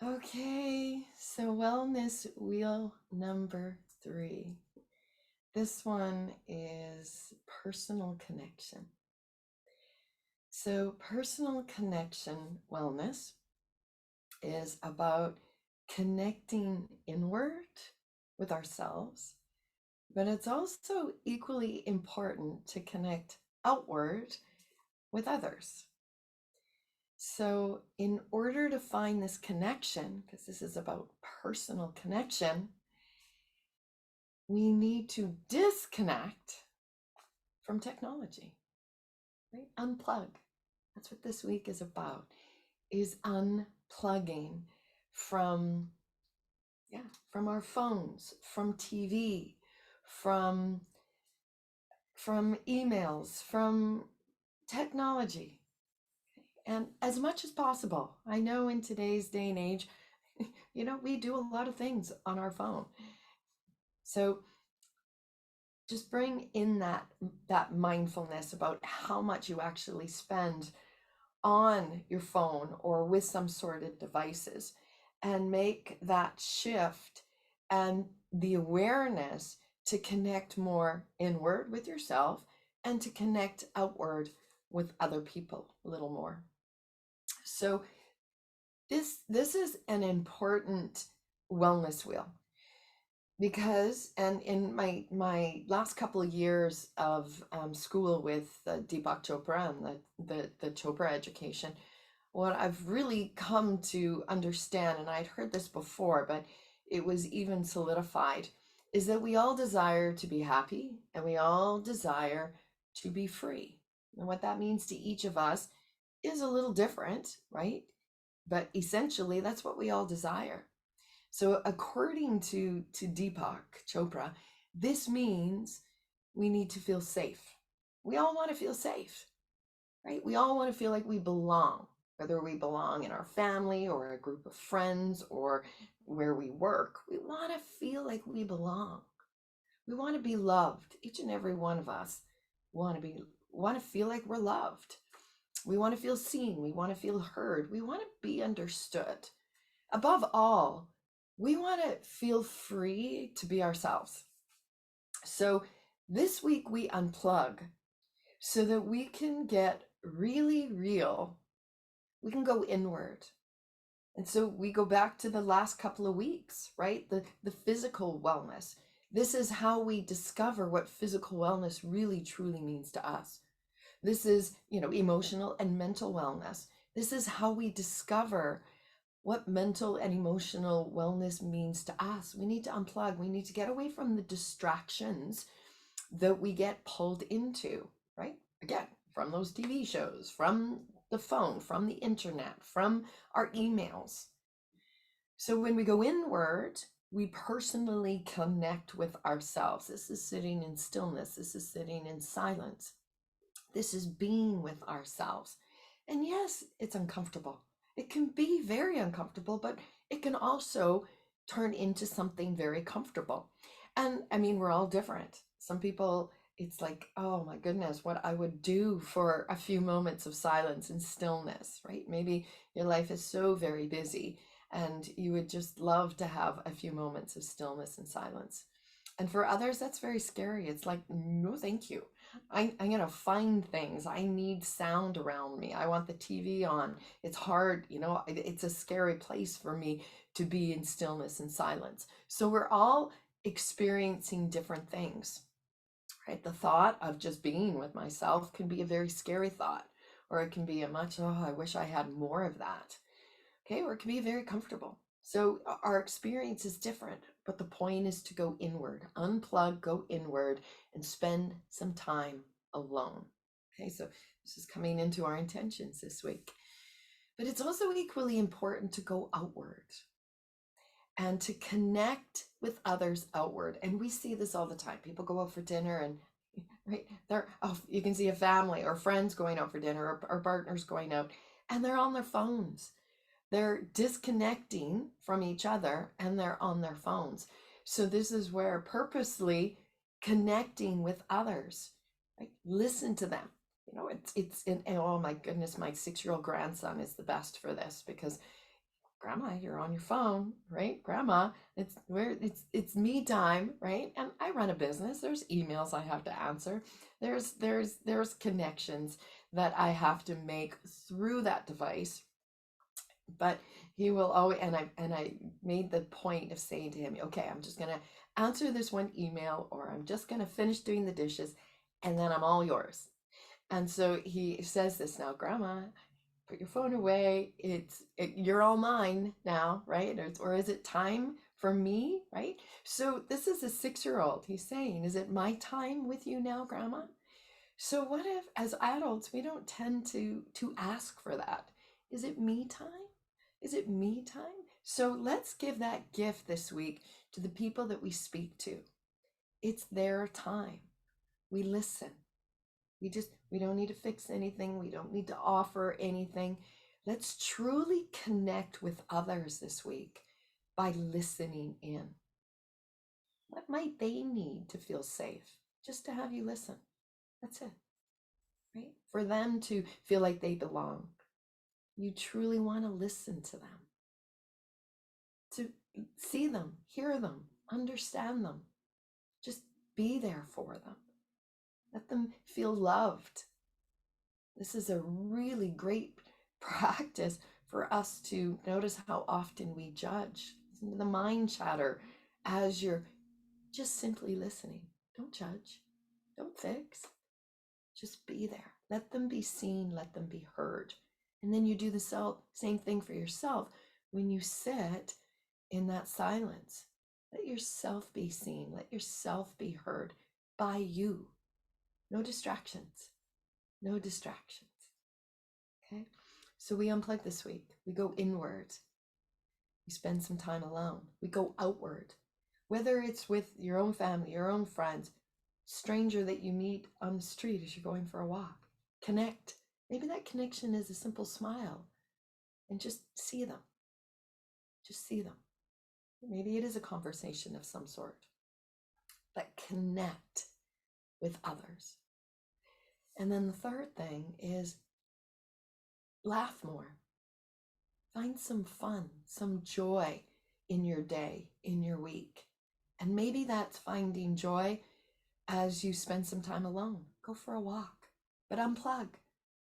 Okay, so wellness wheel number 3. This one is personal connection. So, personal connection wellness is about connecting inward with ourselves, but it's also equally important to connect outward with others. So, in order to find this connection, because this is about personal connection, we need to disconnect from technology, right? Unplug. That's what this week is about, is unplugging from, from our phones, from TV, from emails, from technology. And as much as possible. I know in today's day and age, we do a lot of things on our phone. So just bring in that mindfulness about how much you actually spend on your phone or with some sort of devices, and make that shift and the awareness to connect more inward with yourself and to connect outward with other people a little more. So this is an important wellness wheel, because and in my last couple of years of school with Deepak Chopra and the Chopra education, what I've really come to understand, and I'd heard this before, but it was even solidified, is that we all desire to be happy and we all desire to be free. And what that means to each of us is a little different, right? But essentially, that's what we all desire. So according to Deepak Chopra, this means we need to feel safe. We all want to feel safe, right? We all want to feel like we belong, whether we belong in our family or a group of friends or where we work. We want to feel like we belong. We want to be loved. Each and every one of us want to feel like we're loved. We want to feel seen. We want to feel heard. We want to be understood. Above all, we want to feel free to be ourselves. So this week we unplug so that we can get really real. We can go inward. And so we go back to the last couple of weeks, right? The physical wellness. This is how we discover what physical wellness really truly means to us. This is, emotional and mental wellness. This is how we discover what mental and emotional wellness means to us. We need to unplug. We need to get away from the distractions that we get pulled into, right? Again, from those TV shows, from the phone, from the internet, from our emails. So when we go inward, we personally connect with ourselves. This is sitting in stillness. This is sitting in silence. This is being with ourselves. And yes, it's uncomfortable. It can be very uncomfortable, but it can also turn into something very comfortable. And I mean, we're all different. Some people, it's like, oh my goodness, what I would do for a few moments of silence and stillness, right? Maybe your life is so very busy and you would just love to have a few moments of stillness and silence. And for others, that's very scary. It's like, no, thank you. I'm going to find things. I need sound around me. I want the TV on. It's hard, it's a scary place for me to be in stillness and silence. So we're all experiencing different things, right? The thought of just being with myself can be a very scary thought, or it can be a much, oh, I wish I had more of that. Okay, or it can be very comfortable. So our experience is different, but the point is to go inward, unplug, go inward, and spend some time alone. Okay, so this is coming into our intentions this week. But it's also equally important to go outward and to connect with others outward. And we see this all the time. People go out for dinner and right, you can see a family or friends going out for dinner or partners going out, and they're on their phones. They're disconnecting from each other and they're on their phones. So this is where purposely connecting with others, right? Listen to them. Oh my goodness, my 6-year-old grandson is the best for this, because Grandma, you're on your phone, right? Grandma, it's me time, right? And I run a business. There's emails I have to answer. There's connections that I have to make through that device. But he will always, and I made the point of saying to him, okay, I'm just gonna answer this one email, or I'm just gonna finish doing the dishes, and then I'm all yours. And so he says this now, Grandma, put your phone away. You're all mine now, right? Or is it time for me, right? So this is a 6-year-old. He's saying, is it my time with you now, Grandma? So what if, as adults, we don't tend to ask for that? Is it me time? Is it me time? So let's give that gift this week to the people that we speak to. It's their time. We listen. We don't need to fix anything. We don't need to offer anything. Let's truly connect with others this week by listening in. What might they need to feel safe? Just to have you listen. That's it, right? For them to feel like they belong. You truly want to listen to them, to see them, hear them, understand them. Just be there for them. Let them feel loved. This is a really great practice for us to notice how often we judge. Listen to the mind chatter as you're just simply listening. Don't judge. Don't fix. Just be there. Let them be seen. Let them be heard. And then you do the same thing for yourself when you sit in that silence. Let yourself be seen. Let yourself be heard by you. No distractions. No distractions. Okay? So we unplug this week. We go inward. We spend some time alone. We go outward. Whether it's with your own family, your own friends, stranger that you meet on the street as you're going for a walk. Connect. Maybe that connection is a simple smile, and just see them. Just see them. Maybe it is a conversation of some sort, but connect with others. And then the third thing is laugh more. Find some fun, some joy in your day, in your week. And maybe that's finding joy as you spend some time alone. Go for a walk, but unplug,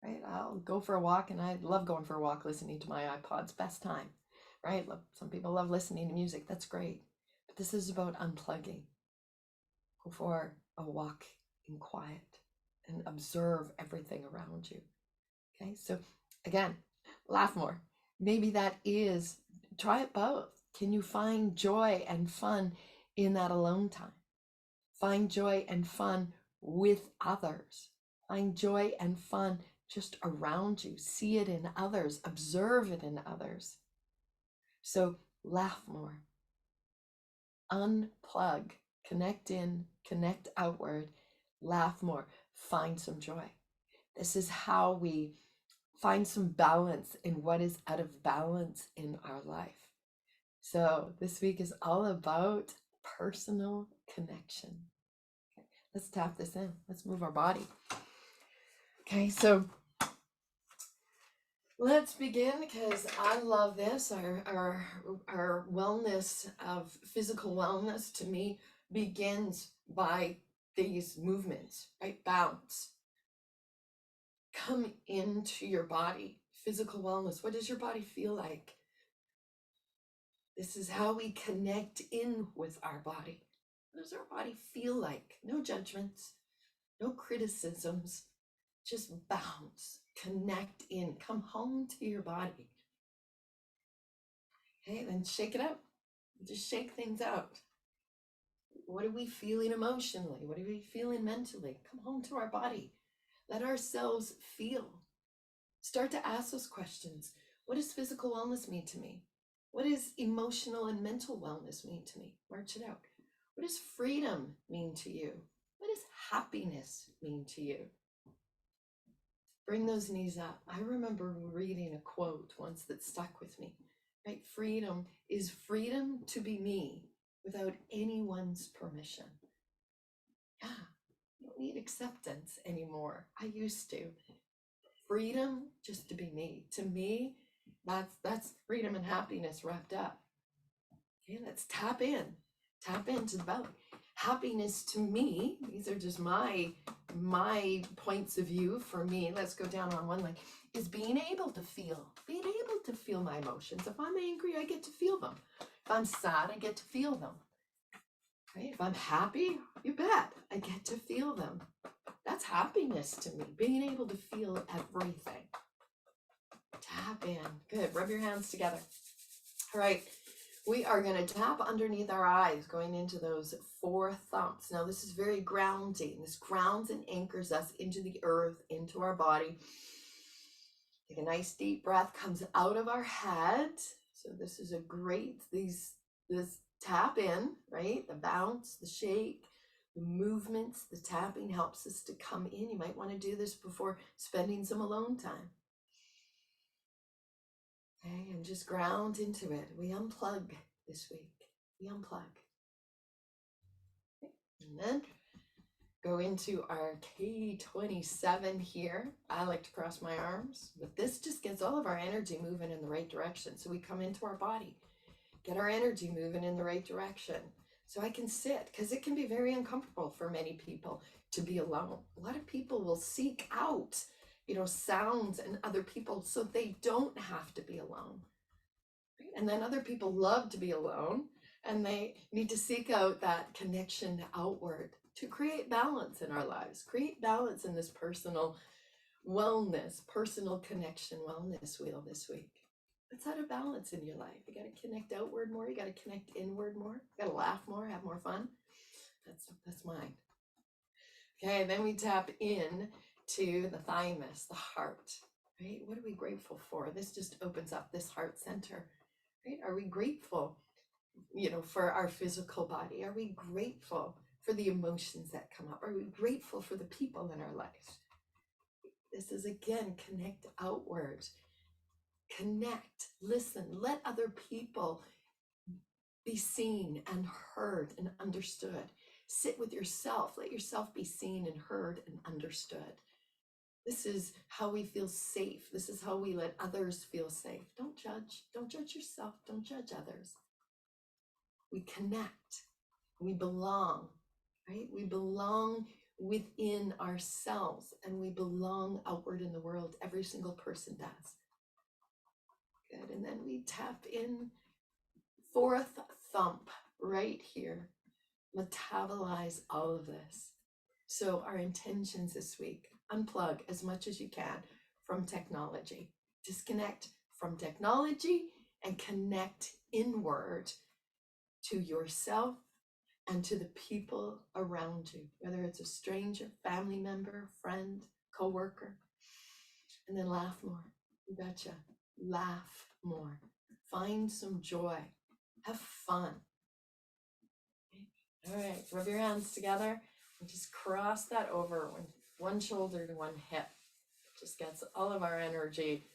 right? I'll go for a walk, and I love going for a walk listening to my iPod's best time, right? Some people love listening to music. That's great. But this is about unplugging. Go for a walk in quiet and observe everything around you. Okay, so again, laugh more. Maybe that is, try it both. Can you find joy and fun in that alone time? Find joy and fun with others. Find joy and fun just around you. See it in others. Observe it in others. So laugh more. Unplug. Connect in. Connect outward. Laugh more. Find some joy. This is how we find some balance in what is out of balance in our life. So this week is all about personal connection. Okay, let's tap this in. Let's move our body. Okay, so let's begin, because I love this. Our wellness of physical wellness, to me, begins by these movements, right? Bounce. Come into your body. Physical wellness. What does your body feel like? This is how we connect in with our body. What does our body feel like? No judgments, no criticisms. Just bounce, connect in, come home to your body. Okay, then shake it up. Just shake things out. What are we feeling emotionally? What are we feeling mentally? Come home to our body. Let ourselves feel. Start to ask those questions. What does physical wellness mean to me? What does emotional and mental wellness mean to me? March it out. What does freedom mean to you? What does happiness mean to you? Bring those knees up. I remember reading a quote once that stuck with me, right? Freedom is freedom to be me without anyone's permission. Yeah, I don't need acceptance anymore. I used to. Freedom just to be me. To me, That's freedom and happiness wrapped up. Okay, let's tap in. Tap into the belly. Happiness to me, these are just my points of view for me. Let's go down on one leg. Is being able to feel my emotions. If I'm angry, I get to feel them. If I'm sad, I get to feel them. Right? If I'm happy, you bet, I get to feel them. That's happiness to me, being able to feel everything. Tap in. Good. Rub your hands together. All right. We are going to tap underneath our eyes, going into those 4 thumps. Now, this is very grounding. This grounds and anchors us into the earth, into our body. Take a nice deep breath, comes out of our head. So this is a great, this tap in, right? The bounce, the shake, the movements, the tapping helps us to come in. You might want to do this before spending some alone time. Okay, and just ground into it. We unplug this week. We unplug. Okay. And then go into our K27 here. I like to cross my arms, but this just gets all of our energy moving in the right direction. So we come into our body, get our energy moving in the right direction. So I can sit, because it can be very uncomfortable for many people to be alone. A lot of people will seek out, sounds and other people so they don't have to be alone. And then other people love to be alone, and they need to seek out that connection outward to create balance in our lives, create balance in this personal wellness, personal connection wellness wheel this week. Let's have a balance in your life. You got to connect outward more. You got to connect inward more. You got to laugh more, have more fun. That's mine. Okay, then we tap in to the thymus, the heart, right? What are we grateful for? This just opens up this heart center, right? Are we grateful, for our physical body? Are we grateful for the emotions that come up? Are we grateful for the people in our lives? This is, again, connect outward. Connect, listen, let other people be seen and heard and understood. Sit with yourself, let yourself be seen and heard and understood. This is how we feel safe. This is how we let others feel safe. Don't judge yourself, don't judge others. We connect, we belong, right? We belong within ourselves, and we belong outward in the world. Every single person does. Good, and then we tap in 4th thump right here. Metabolize all of this. So our intentions this week: unplug as much as you can from technology. Disconnect from technology and connect inward to yourself and to the people around you, whether it's a stranger, family member, friend, coworker. And then laugh more. You betcha. Laugh more. Find some joy. Have fun. All right, rub your hands together and just cross that over one shoulder to one hip. Just gets all of our energy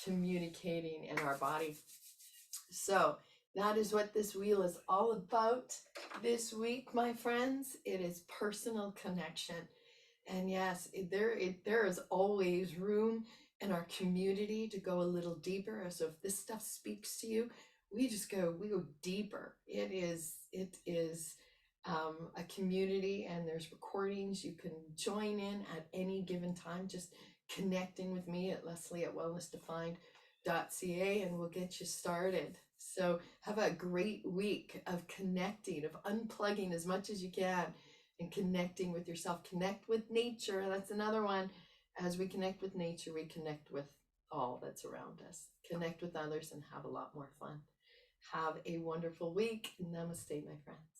communicating in our body. So that is what this wheel is all about this week, my friends. It is personal connection. And yes, there is always room in our community to go a little deeper. So if this stuff speaks to you, we go deeper. It is a community, and there's recordings. You can join in at any given time, just connecting with me at leslie@wellnessdefined.ca, and we'll get you started. So have a great week of connecting, of unplugging as much as you can and connecting with yourself. Connect with nature. That's another one. As we connect with nature, we connect with all that's around us. Connect with others and have a lot more fun. Have a wonderful week. Namaste, my friends.